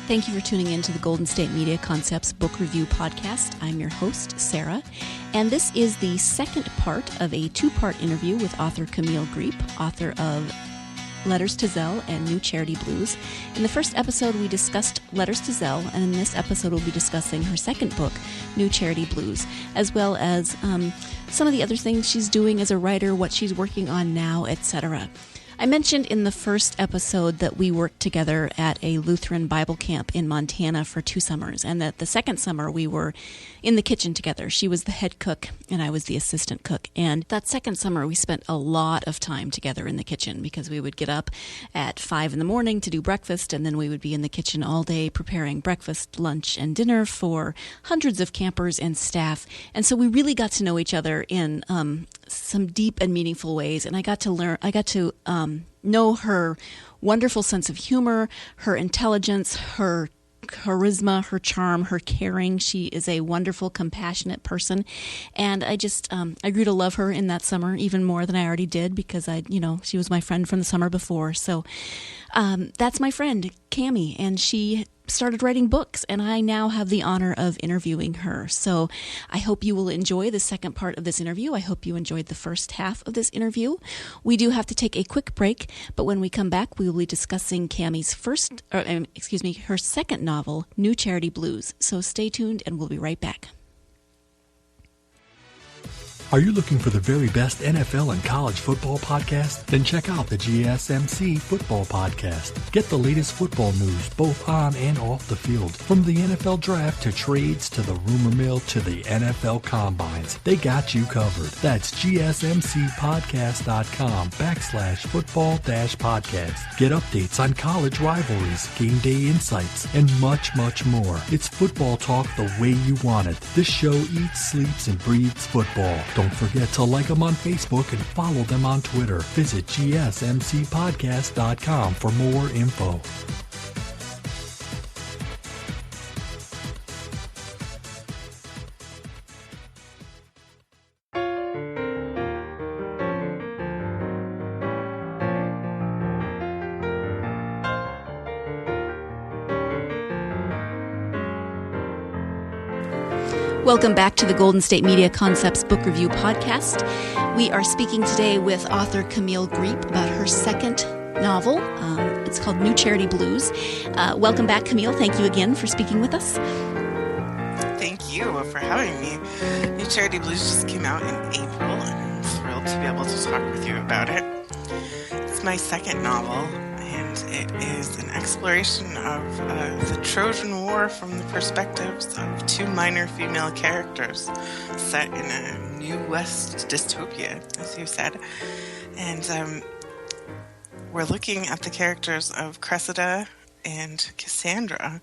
Thank you for tuning in to the Golden State Media Concepts Book Review Podcast. I'm your host, Sarah, and this is the second part of a two-part interview with author Camille Griep, author of Letters to Zell and New Charity Blues. In the first episode, we discussed Letters to Zell, and in this episode, we'll be discussing her second book, New Charity Blues, as well as some of the other things she's doing as a writer, what she's working on now, etc. I mentioned in the first episode that we worked together at a Lutheran Bible camp in Montana for 2 summers, and that the second summer we were in the kitchen together. She was the head cook, and I was the assistant cook. And that second summer we spent a lot of time together in the kitchen because we would get up at 5 in the morning to do breakfast, and then we would be in the kitchen all day preparing breakfast, lunch, and dinner for hundreds of campers and staff. And so we really got to know each other in some deep and meaningful ways, and I got to know her wonderful sense of humor, her intelligence, her charisma, her charm, her caring. She is a wonderful, compassionate person, and I grew to love her in that summer even more than I already did because she was my friend from the summer before. So that's my friend, Cammy, and she started writing books, and I now have the honor of interviewing her. So I hope you will enjoy the second part of this interview. I hope you enjoyed the first half of this interview. We do have to take a quick break, but when we come back, we will be discussing Cammy's her second novel, New Charity Blues. So stay tuned, and we'll be right back. Are you looking for the very best NFL and college football podcast? Then check out the GSMC Football Podcast. Get the latest football news both on and off the field. From the NFL Draft to trades to the rumor mill to the NFL Combines, they got you covered. That's GSMCpodcast.com/football-podcast. Get updates on college rivalries, game day insights, and much, much more. It's football talk the way you want it. This show eats, sleeps, and breathes football. Don't forget to like them on Facebook and follow them on Twitter. Visit GSMCpodcast.com for more info. Welcome back to the Golden State Media Concepts Book Review Podcast. We are speaking today with author Camille Griep about her second novel. It's called New Charity Blues. Welcome back, Camille. Thank you again for speaking with us. Thank you for having me. New Charity Blues just came out in April, and I'm thrilled to be able to talk with you about it. It's my second novel, and it is an exploration of the Trojan War from the perspectives of 2 minor female characters set in a New West dystopia, as you said. And we're looking at the characters of Cressyda and Casandra,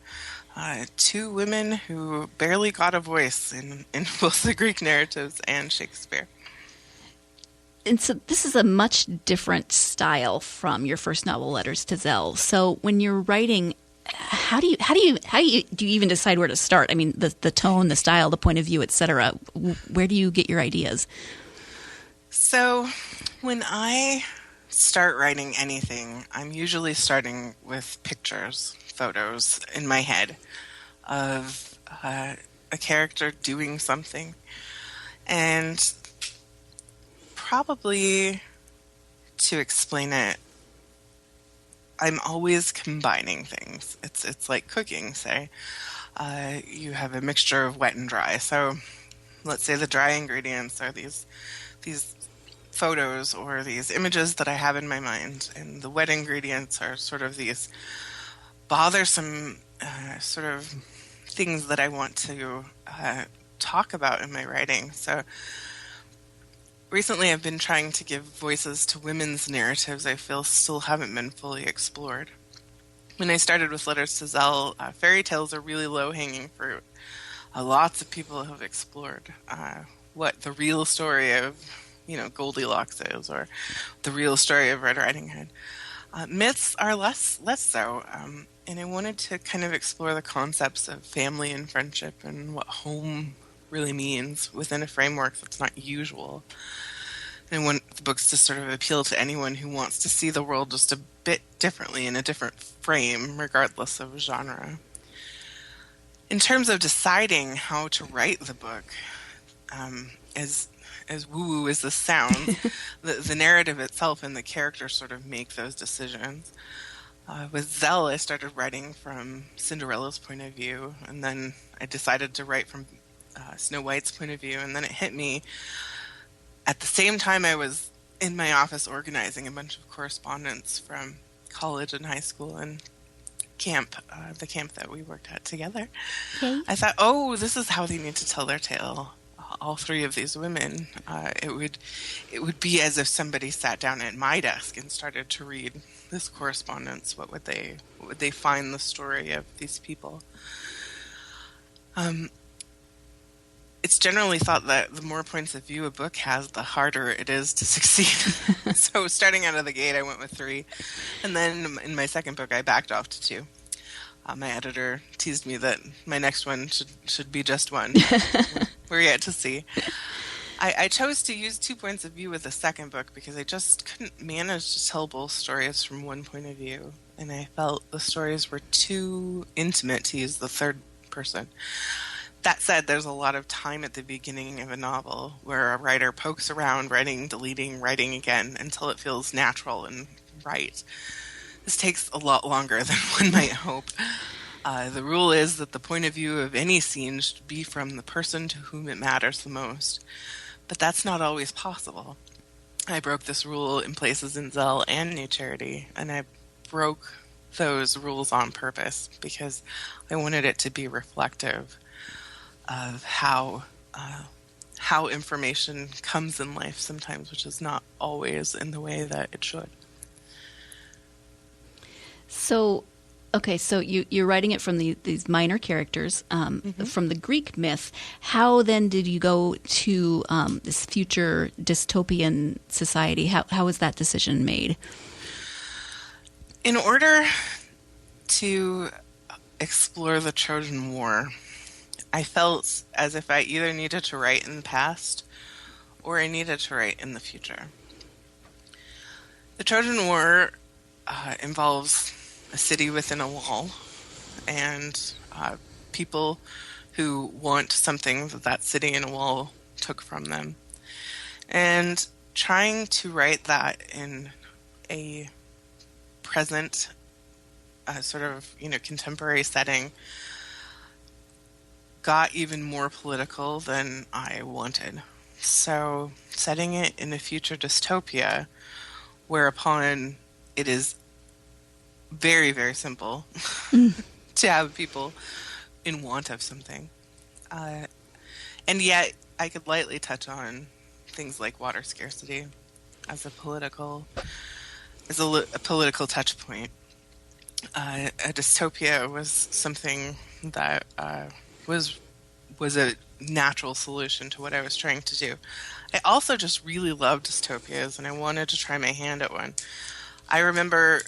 2 women who barely got a voice in both the Greek narratives and Shakespeare. And so this is a much different style from your first novel, Letters to Zell. So when you're writing, how do you even decide where to start? I mean, the tone, the style, the point of view, etc. Where do you get your ideas? So when I start writing anything, I'm usually starting with pictures, photos in my head of a character doing something, and probably to explain it, I'm always combining things. It's like cooking, say. You have a mixture of wet and dry. So let's say the dry ingredients are these photos or these images that I have in my mind, and the wet ingredients are sort of these bothersome sort of things that I want to talk about in my writing. So recently I've been trying to give voices to women's narratives I feel still haven't been fully explored. When I started with Letters to Zell, fairy tales are really low-hanging fruit. Lots of people have explored what the real story of, Goldilocks is, or the real story of Red Riding Hood. Myths are less so, and I wanted to kind of explore the concepts of family and friendship and what home really means within a framework that's not usual. And I want the books to sort of appeal to anyone who wants to see the world just a bit differently in a different frame, regardless of genre. In terms of deciding how to write the book, as woo-woo as this sounds, the narrative itself and the characters sort of make those decisions. With Zell, I started writing from Cinderella's point of view, and then I decided to write from Snow White's point of view, and then it hit me at the same time I was in my office organizing a bunch of correspondence from college and high school and camp, the camp that we worked at together. Okay. I thought, oh, this is how they need to tell their tale. All three of these women. It would be as if somebody sat down at my desk and started to read this correspondence. What would they find the story of these people? It's generally thought that the more points of view a book has, the harder it is to succeed. So starting out of the gate, I went with 3. And then in my second book, I backed off to 2. My editor teased me that my next one should be just 1. We're yet to see. I chose to use 2 points of view with the second book because I just couldn't manage to tell both stories from one point of view. And I felt the stories were too intimate to use the third person. That said, there's a lot of time at the beginning of a novel where a writer pokes around, writing, deleting, writing again, until it feels natural and right. This takes a lot longer than one might hope. The rule is that the point of view of any scene should be from the person to whom it matters the most. But that's not always possible. I broke this rule in places in Zell and New Charity, and I broke those rules on purpose because I wanted it to be reflective of how information comes in life sometimes, which is not always in the way that it should. So, okay, so you're writing it from these minor characters, from the Greek myth. How then did you go to this future dystopian society? How was that decision made? In order to explore the Trojan War, I felt as if I either needed to write in the past or I needed to write in the future. The Trojan War involves a city within a wall and people who want something that city in a wall took from them. And trying to write that in a present sort of contemporary setting got even more political than I wanted. So setting it in a future dystopia whereupon it is very, very simple to have people in want of something. And yet I could lightly touch on things like water scarcity as a political touch point. A dystopia was something that was a natural solution to what I was trying to do. I also just really loved dystopias, and I wanted to try my hand at one. I remember,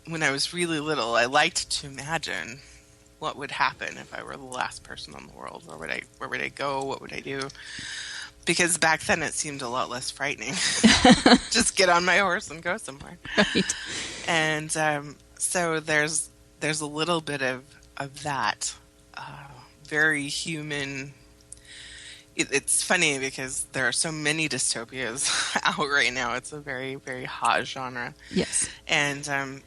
when I was really little, I liked to imagine what would happen if I were the last person on the world. Where would I go? What would I do? Because back then it seemed a lot less frightening. Just get on my horse and go somewhere. Right. And so there's a little bit of that very human. It's funny because there are so many dystopias out right now. It's a very, very hot genre. Yes. And,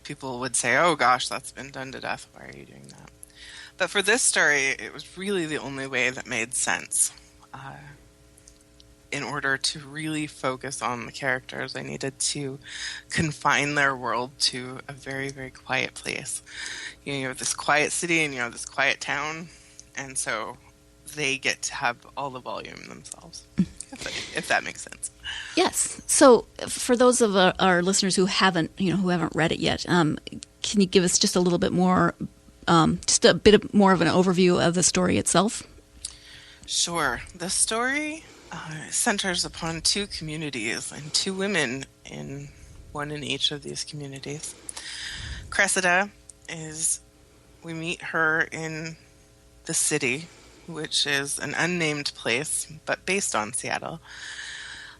people would say, oh gosh, that's been done to death. Why are you doing that? But for this story, it was really the only way that made sense. In order to really focus on the characters, I needed to confine their world to a very, very quiet place. You have this quiet city and you have this quiet town, and so they get to have all the volume themselves, if that makes sense. Yes. So for those of our listeners who haven't read it yet, can you give us just a little bit more, just a bit more of an overview of the story itself? Sure. The story centers upon 2 communities and 2 women in one in each of these communities. Cressyda we meet her in the city, which is an unnamed place, but based on Seattle.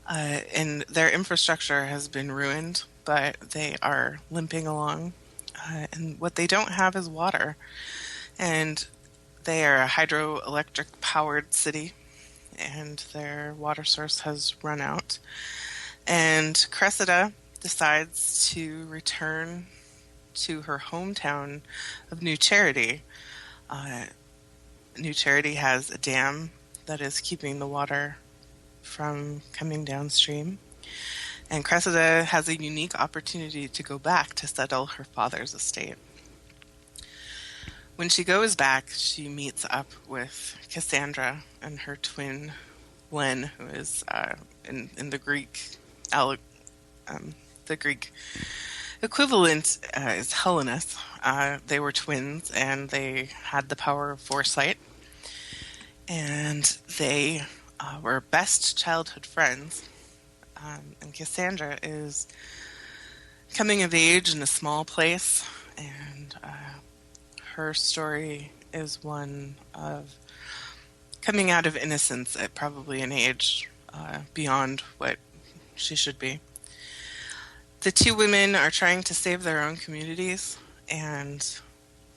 And their infrastructure has been ruined, but they are limping along. And what they don't have is water. And they are a hydroelectric powered city, and their water source has run out. And Cressyda decides to return to her hometown of New Charity. New Charity has a dam that is keeping the water from coming downstream. And Cressyda has a unique opportunity to go back to settle her father's estate. When she goes back, she meets up with Casandra and her twin, Len, who is in the Greek, the Greek equivalent is Hellenus. They were twins, and they had the power of foresight. And they were best childhood friends. And Casandra is coming of age in a small place, and her story is one of coming out of innocence at probably an age beyond what she should be. The two women are trying to save their own communities, and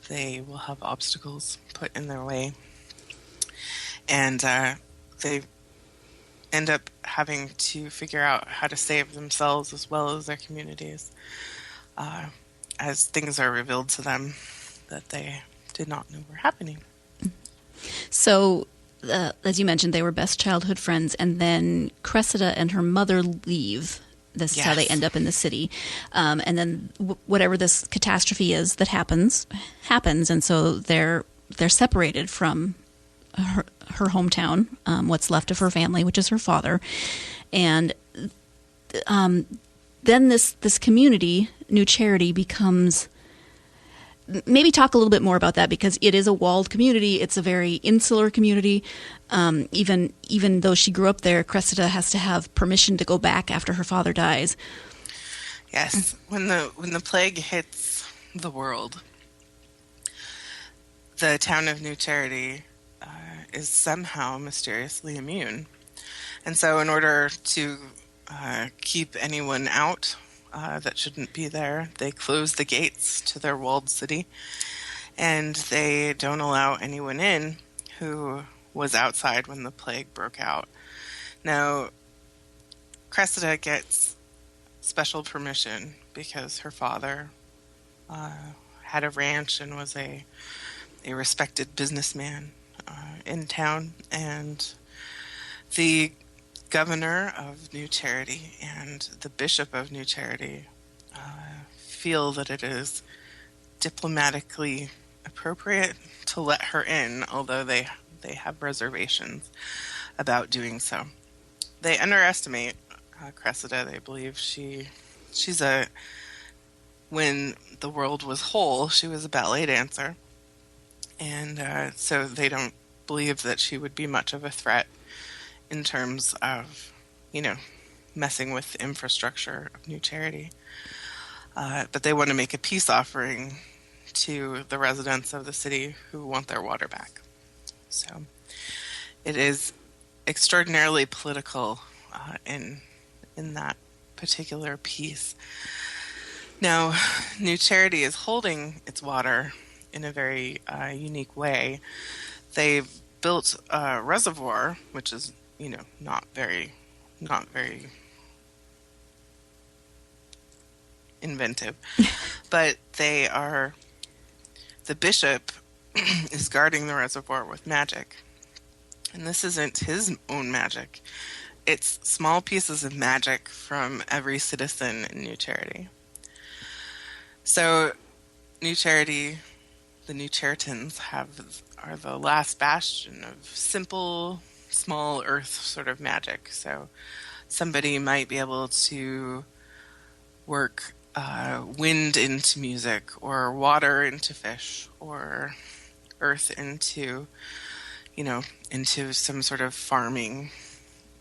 they will have obstacles put in their way. And they end up having to figure out how to save themselves as well as their communities as things are revealed to them that they did not know were happening. So, as you mentioned, they were best childhood friends, and then Cressyda and her mother leave. This is how they end up in the city. And then whatever this catastrophe is that happens, and so they're separated from her hometown, what's left of her family, which is her father. And then this community, New Charity, becomes... Maybe talk a little bit more about that, because it is a walled community. It's a very insular community. Even though she grew up there, Cressyda has to have permission to go back after her father dies. Yes, when the plague hits the world, the town of New Charity is somehow mysteriously immune, and so in order to keep anyone out that shouldn't be there, they close the gates to their walled city, and they don't allow anyone in who was outside when the plague broke out. Now, Cressyda gets special permission because her father had a ranch and was a respected businessman in town, and the governor of New Charity and the bishop of New Charity feel that it is diplomatically appropriate to let her in, although they have reservations about doing so. They underestimate Cressyda. They believe she's when the world was whole, she was a ballet dancer, and so they don't believe that she would be much of a threat in terms of, messing with the infrastructure of New Charity. But they want to make a peace offering to the residents of the city who want their water back. So it is extraordinarily political in that particular piece. Now, New Charity is holding its water in a very unique way. They've built a reservoir, which is not very inventive, but the bishop is guarding the reservoir with magic. And this isn't his own magic. It's small pieces of magic from every citizen in New Charity. So New Charity, the New Charitans are the last bastion of simple, small earth sort of magic. So somebody might be able to work wind into music, or water into fish, or earth into some sort of farming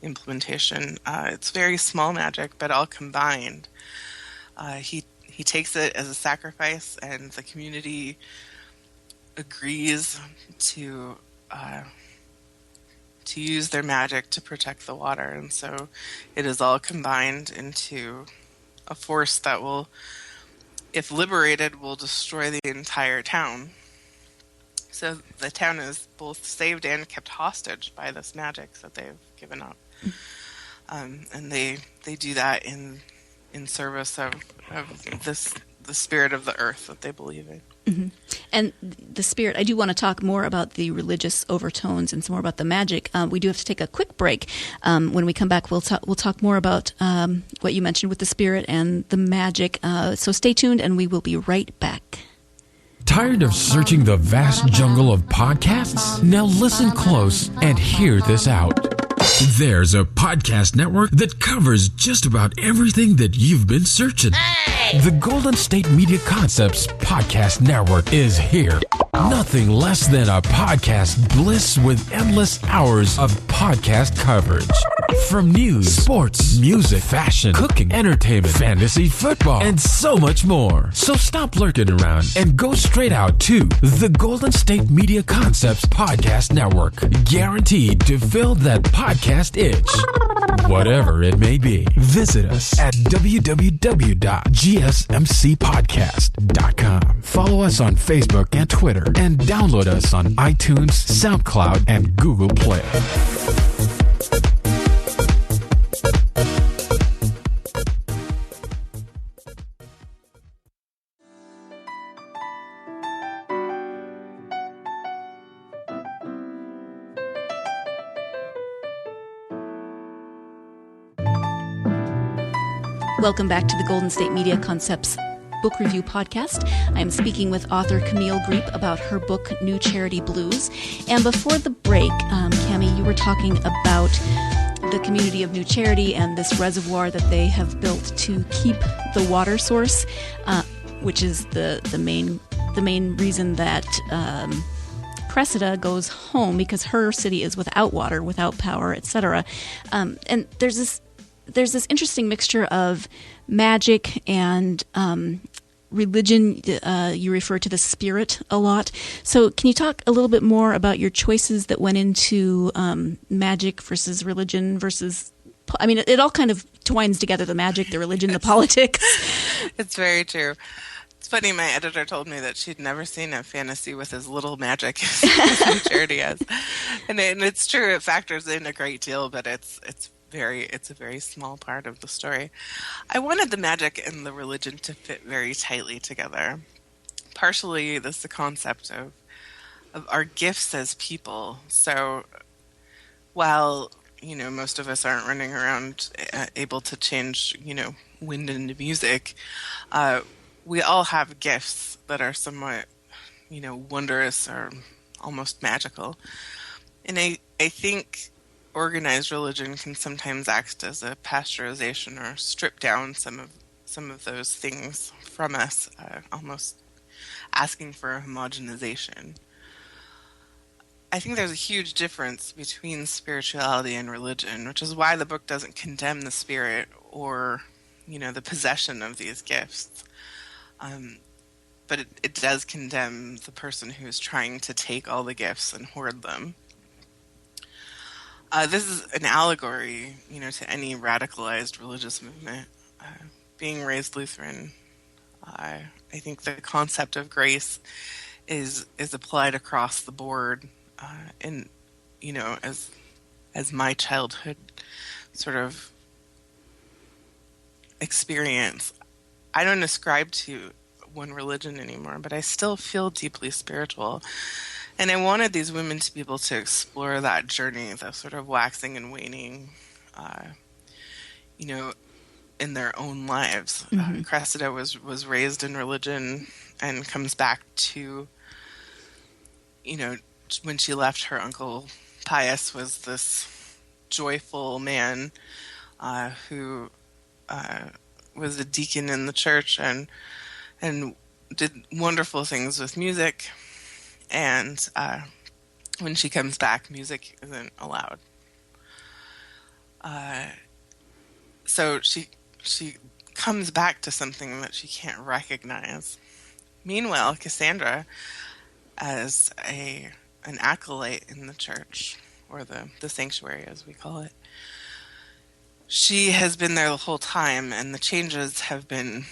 implementation. It's very small magic, but all combined. He takes it as a sacrifice, and the community agrees to use their magic to protect the water, and so it is all combined into a force that will, if liberated, will destroy the entire town. So the town is both saved and kept hostage by this magic that they've given up. And they do that in service of the spirit of the earth that they believe in. Mm-hmm. And the spirit, I do want to talk more about the religious overtones and some more about the magic. We do have to take a quick break. When we come back, we'll talk more about what you mentioned with the spirit and the magic. So stay tuned, and we will be right back. Tired of searching the vast jungle of podcasts? Now listen close and hear this out. There's a podcast network that covers just about everything that you've been searching. Hey! The Golden State Media Concepts Podcast Network is here. Nothing less than a podcast bliss with endless hours of podcast coverage. From news, sports, music, fashion, cooking, entertainment, fantasy, football, and so much more. So stop lurking around and go straight out to the Golden State Media Concepts Podcast Network. Guaranteed to fill that podcast itch. Whatever it may be. Visit us at www.gsmcpodcast.com. Follow us on Facebook and Twitter, and download us on iTunes, SoundCloud, and Google Play. Welcome back to the Golden State Media Concepts Book Review Podcast. I am speaking with author Camille Griep about her book, New Charity Blues. And before the break, Cami, you were talking about the community of New Charity and this reservoir that they have built to keep the water source, which is the main reason that Cressyda goes home, because her city is without water, without power, etc. And there's this interesting mixture of magic and religion. You refer to the spirit a lot. So can you talk a little bit more about your choices that went into magic versus religion versus... I mean, it all kind of twines together, the magic, the religion, the politics. It's very true. It's funny, my editor told me that she'd never seen a fantasy with as little magic as Charity has. And it's true, it factors in a great deal, but it's a very small part of the story. I wanted the magic and the religion to fit very tightly together. Partially, this is the concept of our gifts as people. So while, most of us aren't running around able to change, wind into music, we all have gifts that are somewhat, wondrous or almost magical. And I think organized religion can sometimes act as a pasteurization or strip down some of those things from us, almost asking for a homogenization. I think there's a huge difference between spirituality and religion, which is why the book doesn't condemn the spirit or, the possession of these gifts. But it does condemn the person who is trying to take all the gifts and hoard them. This is an allegory, to any radicalized religious movement. Being raised Lutheran, I think the concept of grace is applied across the board. And, as my childhood sort of experience, I don't ascribe to one religion anymore, but I still feel deeply spiritual. And I wanted these women to be able to explore that journey, that sort of waxing and waning, in their own lives. Mm-hmm. Cressyda was raised in religion and comes back to, when she left, her uncle Pius was this joyful man who was a deacon in the church and did wonderful things with music. And when she comes back, music isn't allowed. So she comes back to something that she can't recognize. Meanwhile, Casandra, as an acolyte in the church, or the sanctuary as we call it, she has been there the whole time, and the changes have been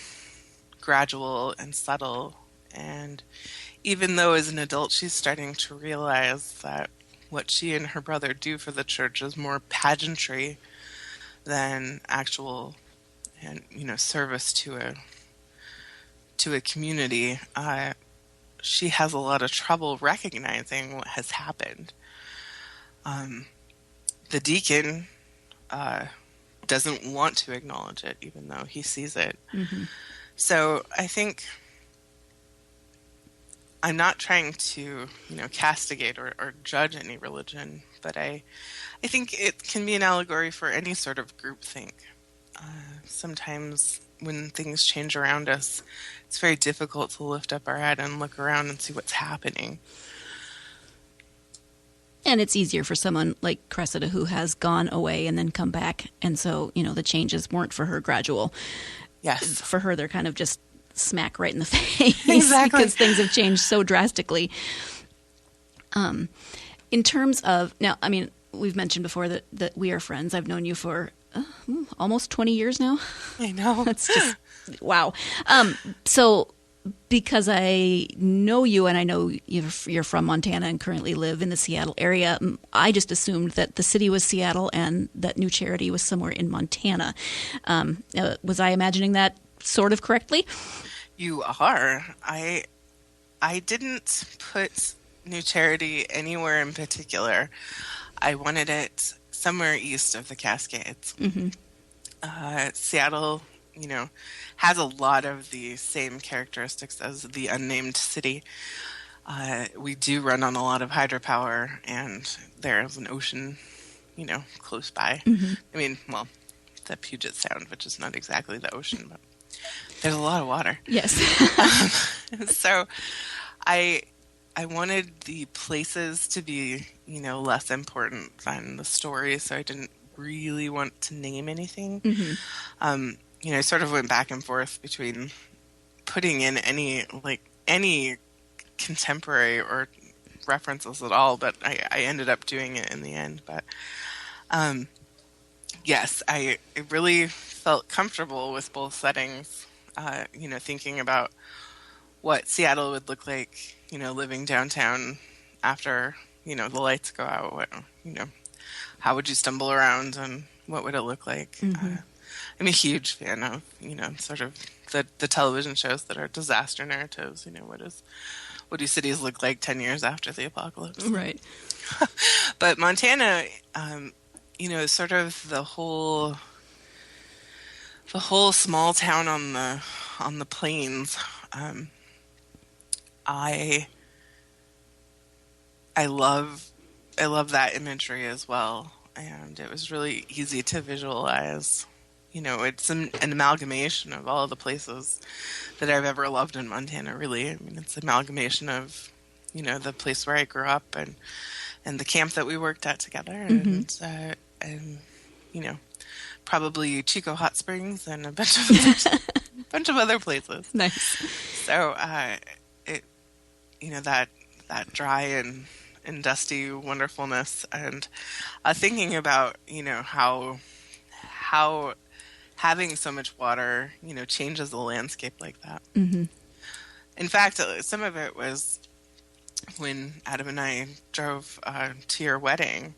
gradual and subtle. And even though as an adult she's starting to realize that what she and her brother do for the church is more pageantry than actual, and service to a community, she has a lot of trouble recognizing what has happened. The deacon doesn't want to acknowledge it, even though he sees it. Mm-hmm. So I think I'm not trying to, castigate or judge any religion, but I think it can be an allegory for any sort of groupthink. Sometimes when things change around us, it's very difficult to lift up our head and look around and see what's happening. And it's easier for someone like Cressyda who has gone away and then come back. And so, the changes weren't for her gradual. Yes. For her, they're kind of just smack right in the face. Exactly. Because things have changed so drastically. In terms of, now, I mean, we've mentioned before that we are friends. I've known you for almost 20 years now. I know. That's just, wow. So because I know you and I know you're from Montana and currently live in the Seattle area, I just assumed that the city was Seattle and that New Charity was somewhere in Montana. Was I imagining that sort of correctly? You are. I didn't put New Charity anywhere in particular. I wanted it somewhere east of the Cascades. Mm-hmm. Seattle, has a lot of the same characteristics as the unnamed city. We do run on a lot of hydropower, and there's an ocean, close by. Mm-hmm. I mean, well, the Puget Sound, which is not exactly the ocean, but there's a lot of water. Yes. So I wanted the places to be, less important than the story, so I didn't really want to name anything. Mm-hmm. I sort of went back and forth between putting in any contemporary or references at all, but I ended up doing it in the end. But yes, I really felt comfortable with both settings, thinking about what Seattle would look like, living downtown after, the lights go out. How would you stumble around and what would it look like? Mm-hmm. I'm a huge fan of, sort of the television shows that are disaster narratives. What do cities look like 10 years after the apocalypse? Right. But Montana, sort of the whole small town on the plains. I love that imagery as well, and it was really easy to visualize. It's an amalgamation of all of the places that I've ever loved in Montana, really. I mean, it's an amalgamation of, the place where I grew up and the camp that we worked at together, mm-hmm. and probably Chico Hot Springs and a bunch of other places. Nice. So, that dry and dusty wonderfulness, and thinking about, how having so much water, changes the landscape like that. Mm-hmm. In fact, some of it was when Adam and I drove to your wedding,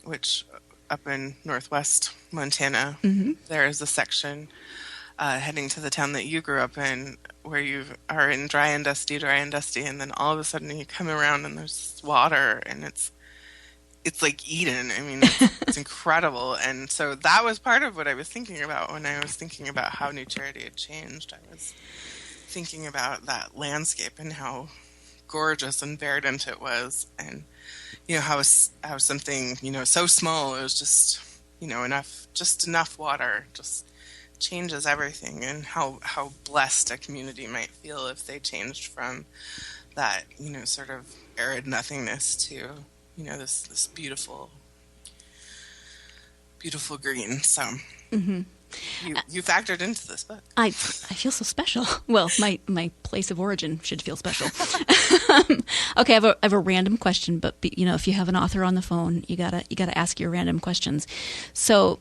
which up in northwest Montana, mm-hmm. there is a section heading to the town that you grew up in where you are in dry and dusty, and then all of a sudden you come around and there's water, and it's like Eden. I mean, it's incredible. And so that was part of what I was thinking about when I was thinking about how New Charity had changed. I was thinking about that landscape and how gorgeous and verdant it was, and how something so small, it was just enough water just changes everything, and how blessed a community might feel if they changed from that sort of arid nothingness to this beautiful green. So mm-hmm. you factored into this book. I feel so special. Well, my place of origin should feel special. Okay, I have a random question, but if you have an author on the phone, you gotta ask your random questions. So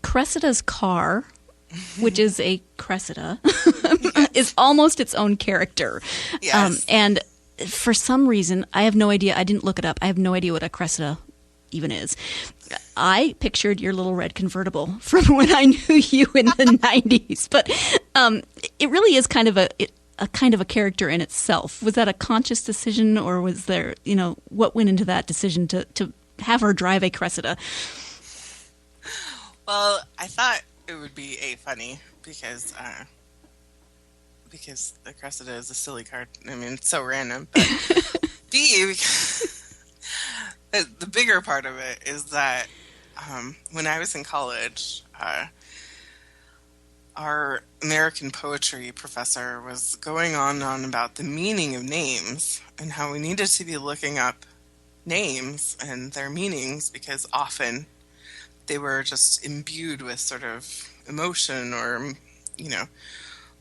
Cressyda's car which is a Cressyda, is almost its own character. Yes. And for some reason, I have no idea. I didn't look it up. I have no idea what a Cressyda even is. I pictured your little red convertible from when I knew you in the 90s. But it really is kind of a character in itself. Was that a conscious decision, or was there, what went into that decision to have her drive a Cressyda? Well, I thought it would be funny because the Cressyda is a silly card. I mean, it's so random. But B, because the bigger part of it is that when I was in college, our American poetry professor was going on and on about the meaning of names and how we needed to be looking up names and their meanings because often they were just imbued with sort of emotion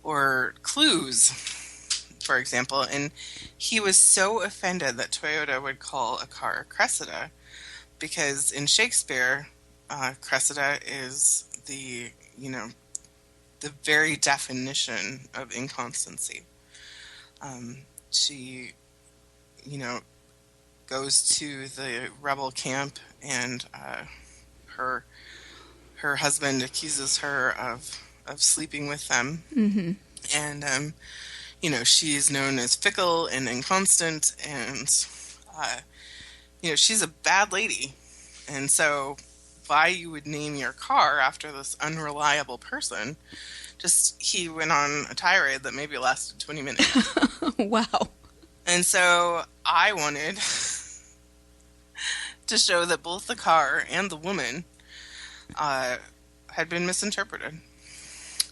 or clues, for example. And he was so offended that Toyota would call a car Cressyda because in Shakespeare, Cressyda is the very definition of inconstancy. She, goes to the rebel camp and her husband accuses her of sleeping with them. Mm-hmm. And, she's known as fickle and inconstant and, she's a bad lady. And so why you would name your car after this unreliable person, he went on a tirade that maybe lasted 20 minutes. Wow. And so I wanted to show that both the car and the woman had been misinterpreted.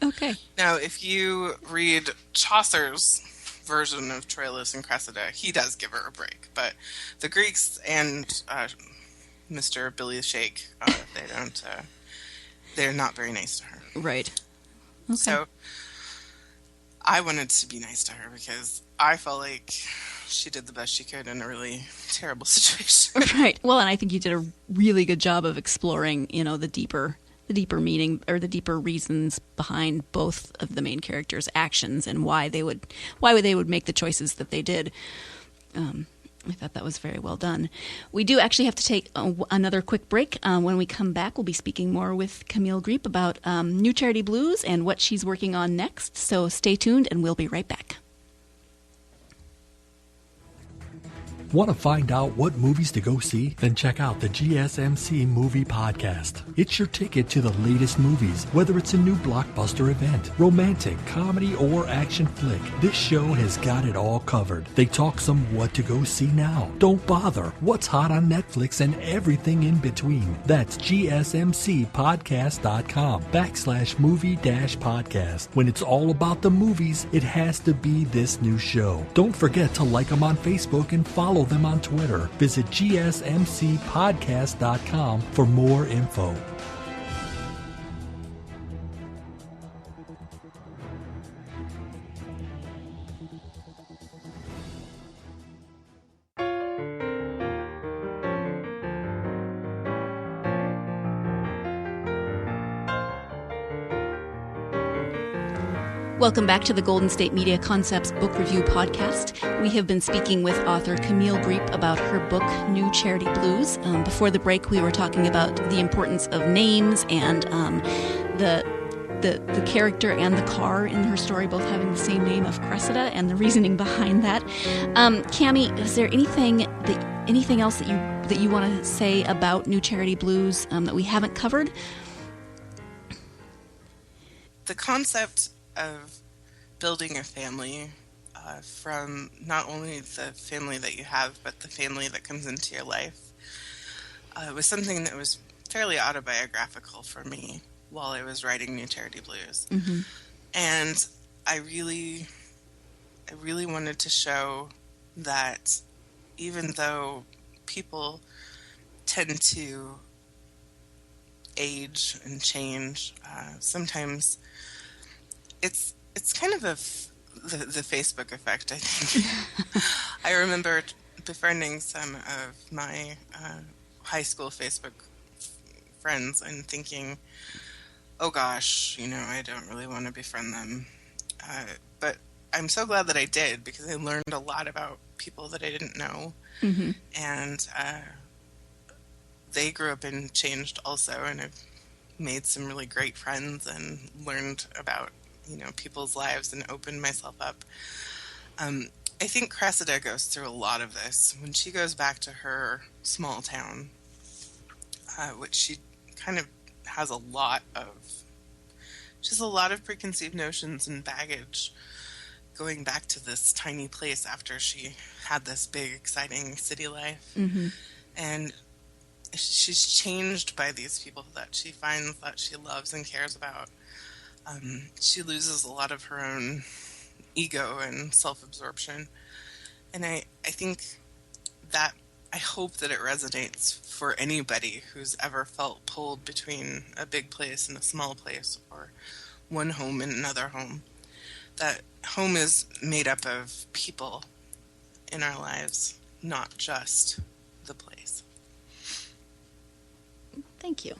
Okay. Now, if you read Chaucer's version of Troilus and Cressida, he does give her a break. But the Greeks and Mr. Billy the Shake, they're not very nice to her. Right. Okay. So I wanted to be nice to her because I felt like she did the best she could in a really terrible situation. Right. Well, and I think you did a really good job of exploring, the deeper meaning or the deeper reasons behind both of the main characters' actions and why they would make the choices that they did. I thought that was very well done. We do actually have to take another quick break. When we come back, we'll be speaking more with Camille Griep about New Charity Blues and what she's working on next. So stay tuned, and we'll be right back. Want to find out what movies to go see? Then check out the GSMC Movie Podcast. It's your ticket to the latest movies, whether it's a new blockbuster event, romantic, comedy, or action flick. This show has got it all covered. They talk some what to go see now. Don't bother. What's hot on Netflix and everything in between. That's gsmcpodcast.com/movie-podcast. When it's all about the movies, it has to be this new show. Don't forget to like them on Facebook and follow them on Twitter. Visit gsmcpodcast.com for more info. Welcome back to the Golden State Media Concepts Book Review Podcast. We have been speaking with author Camille Griep about her book, New Charity Blues. Before the break, we were talking about the importance of names and the character and the car in her story both having the same name of Cressyda and the reasoning behind that. Cammy, is there anything else that you want to say about New Charity Blues that we haven't covered? The concept of building a family from not only the family that you have, but the family that comes into your life was something that was fairly autobiographical for me while I was writing New Charity Blues. Mm-hmm. And I really wanted to show that even though people tend to age and change, sometimes it's kind of the Facebook effect, I think. I remember befriending some of my high school Facebook friends and thinking, oh gosh, I don't really want to befriend them. But I'm so glad that I did, because I learned a lot about people that I didn't know. Mm-hmm. And they grew up and changed also, and I've made some really great friends and learned about, people's lives and opened myself up. I think Cressyda goes through a lot of this. When she goes back to her small town, which she kind of has a lot of preconceived notions and baggage going back to this tiny place after she had this big, exciting city life. Mm-hmm. And she's changed by these people that she finds that she loves and cares about. She loses a lot of her own ego and self-absorption. And I think that, I hope that it resonates for anybody who's ever felt pulled between a big place and a small place, or one home and another home. That home is made up of people in our lives, not just the place. Thank you.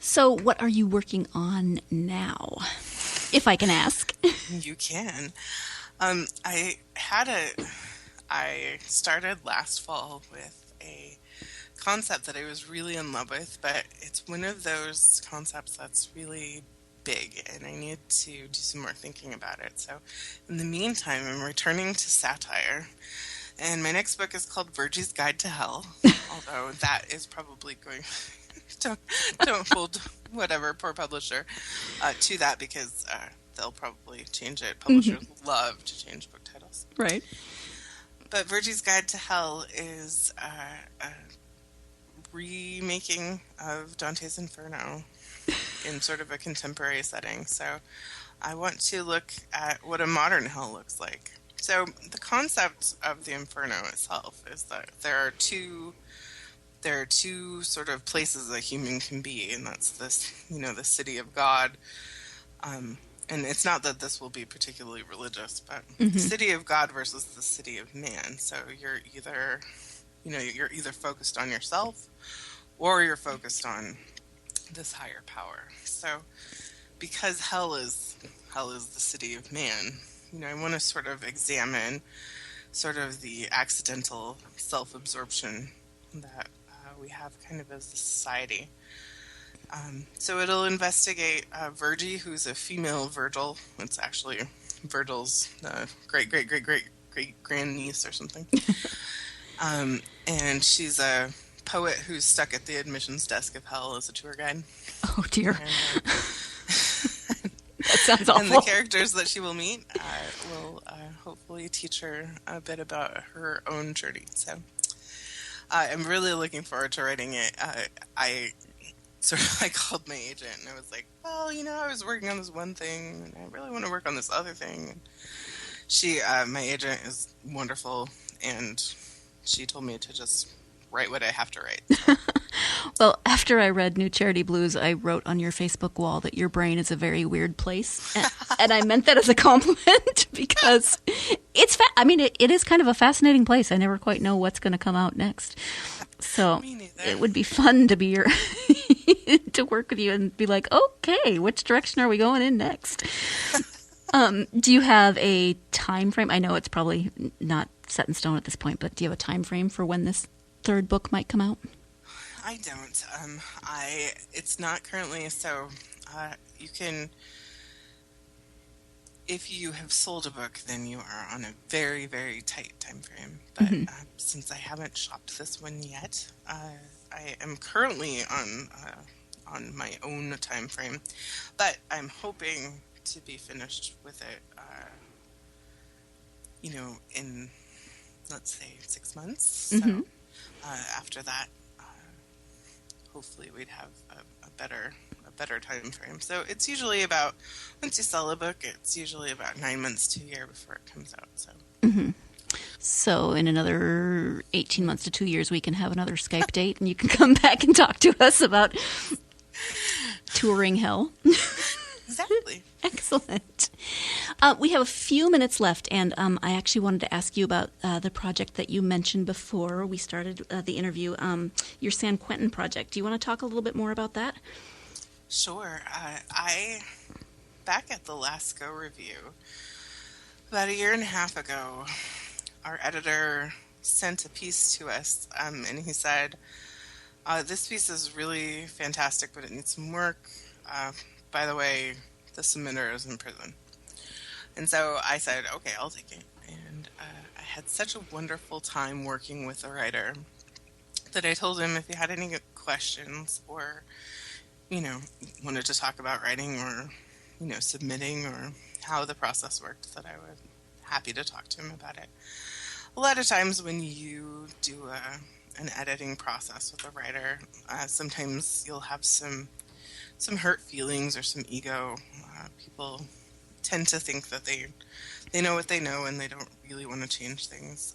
So what are you working on now, if I can ask? You can. I started last fall with a concept that I was really in love with, but it's one of those concepts that's really big, and I need to do some more thinking about it. So in the meantime, I'm returning to satire, and my next book is called Virgie's Guide to Hell, although that is probably going... don't hold whatever poor publisher to that, because they'll probably change it. Publishers love to change book titles. Right. But Virgie's Guide to Hell is a remaking of Dante's Inferno in sort of a contemporary setting. So I want to look at what a modern hell looks like. So the concept of the Inferno itself is that there are two sort of places a human can be, and that's this, the city of God. And it's not that this will be particularly religious, but the city of God versus the city of man. So you're either focused on yourself, or you're focused on this higher power. So because hell is the city of man, I want to sort of examine sort of the accidental self-absorption that we have kind of as a society. So it'll investigate Virgie, who's a female Virgil. It's actually Virgil's great-great-great-great-great-grandniece or something. And she's a poet who's stuck at the admissions desk of hell as a tour guide. Oh, dear. And, that sounds awful. And the characters that she will meet will hopefully teach her a bit about her own journey. So I'm really looking forward to writing it. I called my agent, and I was like, well, I was working on this one thing, and I really want to work on this other thing. My agent is wonderful, and she told me to just write what I have to write. So. Well, after I read New Charity Blues, I wrote on your Facebook wall that your brain is a very weird place. And I meant that as a compliment, because it's it is kind of a fascinating place. I never quite know what's going to come out next. So it would be fun to be to work with you and be like, okay, which direction are we going in next? Do you have a time frame? I know it's probably not set in stone at this point, but do you have a time frame for when this third book might come out? I don't. It's not currently, so you can, if you have sold a book, then you are on a very, very tight time frame. But since I haven't shopped this one yet, I am currently on my own time frame. But I'm hoping to be finished with it, in, let's say, 6 months. So after that, hopefully we'd have a better time frame. So it's usually about, once you sell a book, it's usually about 9 months to a year before it comes out. So So in another 18 months to 2 years, we can have another Skype date, and you can come back and talk to us about touring hell. Exactly. Excellent. We have a few minutes left, and I actually wanted to ask you about the project that you mentioned before we started the interview, your San Quentin project. Do you want to talk a little bit more about that? Sure. Back at the last Go review, about a year and a half ago, our editor sent a piece to us, and he said, this piece is really fantastic, but it needs some work. By the way, the submitter is in prison. And so I said, okay, I'll take it. And I had such a wonderful time working with the writer that I told him if he had any questions or, wanted to talk about writing or, submitting or how the process worked, that I would happy to talk to him about it. A lot of times when you do an editing process with a writer, sometimes you'll have some hurt feelings or some ego. People tend to think that they know what they know and they don't really want to change things.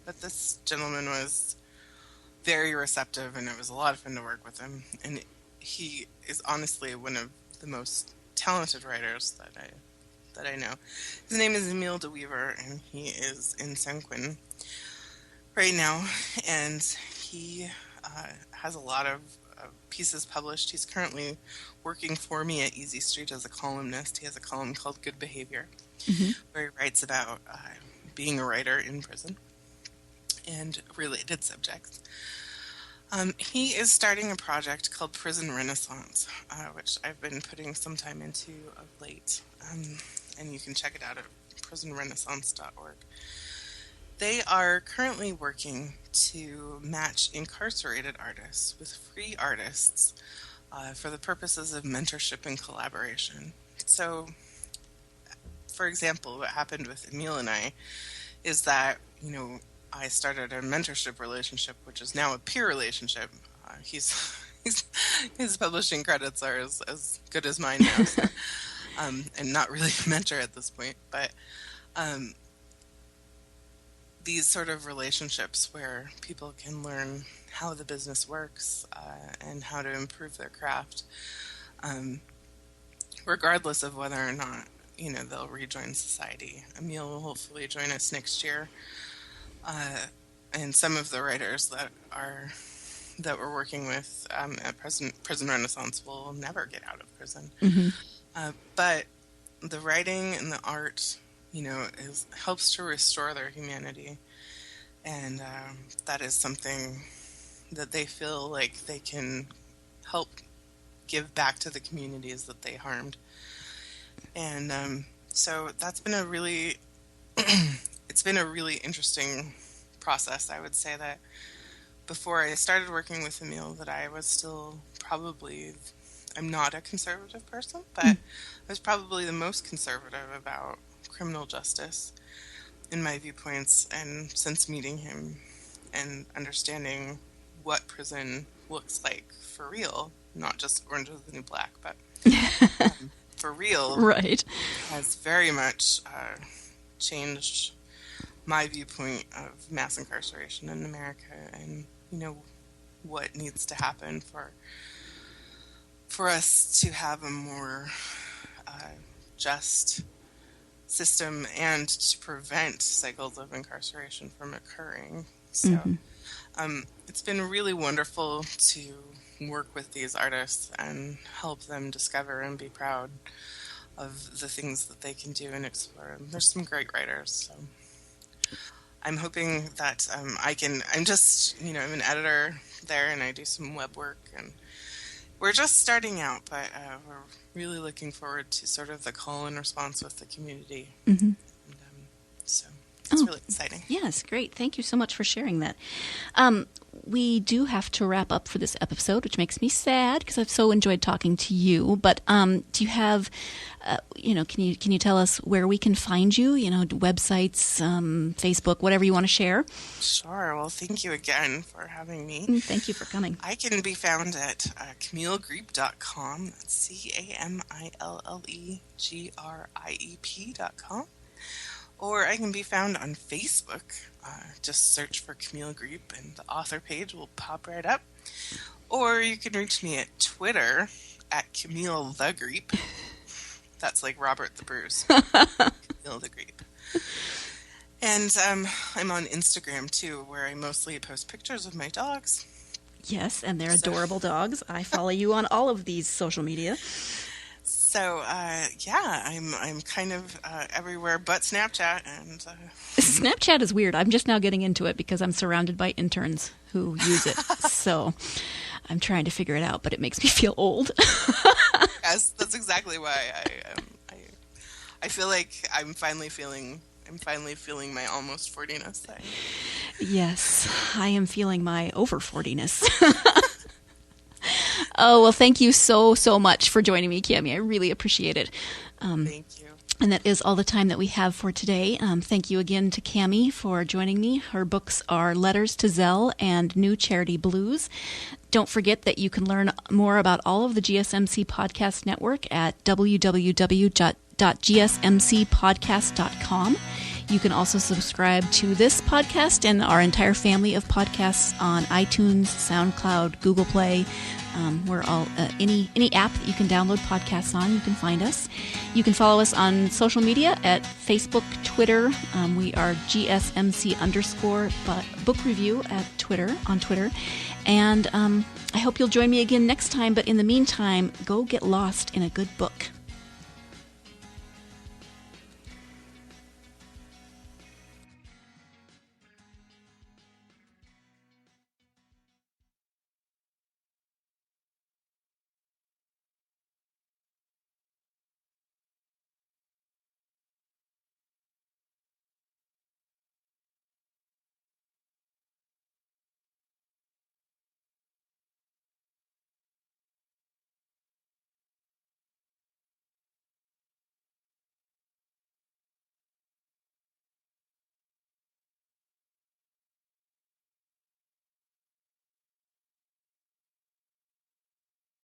But this gentleman was very receptive, and it was a lot of fun to work with him. And he is honestly one of the most talented writers that I know. His name is Emile de Weaver, and he is in San Quentin right now, and he has a lot of pieces published. He's currently working for me at Easy Street as a columnist. He has a column called Good Behavior, where he writes about being a writer in prison and related subjects. He is starting a project called Prison Renaissance, which I've been putting some time into of late, and you can check it out at prisonrenaissance.org. They are currently working to match incarcerated artists with free artists for the purposes of mentorship and collaboration. So, for example, what happened with Emile and I is that, I started a mentorship relationship, which is now a peer relationship. His publishing credits are as good as mine now, so, and not really a mentor at this point, but these sort of relationships where people can learn how the business works and how to improve their craft, regardless of whether or not they'll rejoin society. Emile will hopefully join us next year, and some of the writers that we're working with at Prison Renaissance will never get out of prison. But the writing and the art, helps to restore their humanity, and that is something that they feel like they can help give back to the communities that they harmed. And so that's been it's been a really interesting process. I would say that before I started working with Emile, that I was still I'm not a conservative person, but I was probably the most conservative about criminal justice in my viewpoints. And since meeting him and understanding what prison looks like for real, not just Orange is the New Black, but for real, right, has very much changed my viewpoint of mass incarceration in America, and what needs to happen for us to have a more just system and to prevent cycles of incarceration from occurring. So it's been really wonderful to work with these artists and help them discover and be proud of the things that they can do and explore. There's some great writers, so I'm hoping that I'm an editor there, and I do some web work, and we're just starting out, but we're really looking forward to sort of the call and response with the community. And, so it's really exciting. Yes, great. Thank you so much for sharing that. We do have to wrap up for this episode, which makes me sad because I've so enjoyed talking to you. But do you have, can you tell us where we can find you? Websites, Facebook, whatever you want to share. Sure. Well, thank you again for having me. Thank you for coming. I can be found at CamilleGriep.com. That's CamilleGriep.com. Or I can be found on Facebook. Just search for Camille Griep and the author page will pop right up. Or you can reach me at Twitter at Camille the Griep. That's like Robert the Bruce. Camille the Griep. And I'm on Instagram too, where I mostly post pictures of my dogs. Yes, and they're adorable dogs. I follow you on all of these social media. So, I'm kind of everywhere but Snapchat. And Snapchat is weird. I'm just now getting into it because I'm surrounded by interns who use it. So I'm trying to figure it out, but it makes me feel old. Yes, that's exactly why I feel like I'm finally feeling my almost 40ness. Yes, I am feeling my over 40ness. Oh, well, thank you so much for joining me, Camille. I really appreciate it. Thank you. And that is all the time that we have for today. Thank you again to Camille for joining me. Her books are Letters to Zell and New Charity Blues. Don't forget that you can learn more about all of the GSMC Podcast Network at www.gsmcpodcast.com. You can also subscribe to this podcast and our entire family of podcasts on iTunes, SoundCloud, Google Play. We're all any app that you can download podcasts on, you can find us. You can follow us on social media at Facebook, Twitter. We are GSMC_book review at on Twitter. And I hope you'll join me again next time. But in the meantime, go get lost in a good book.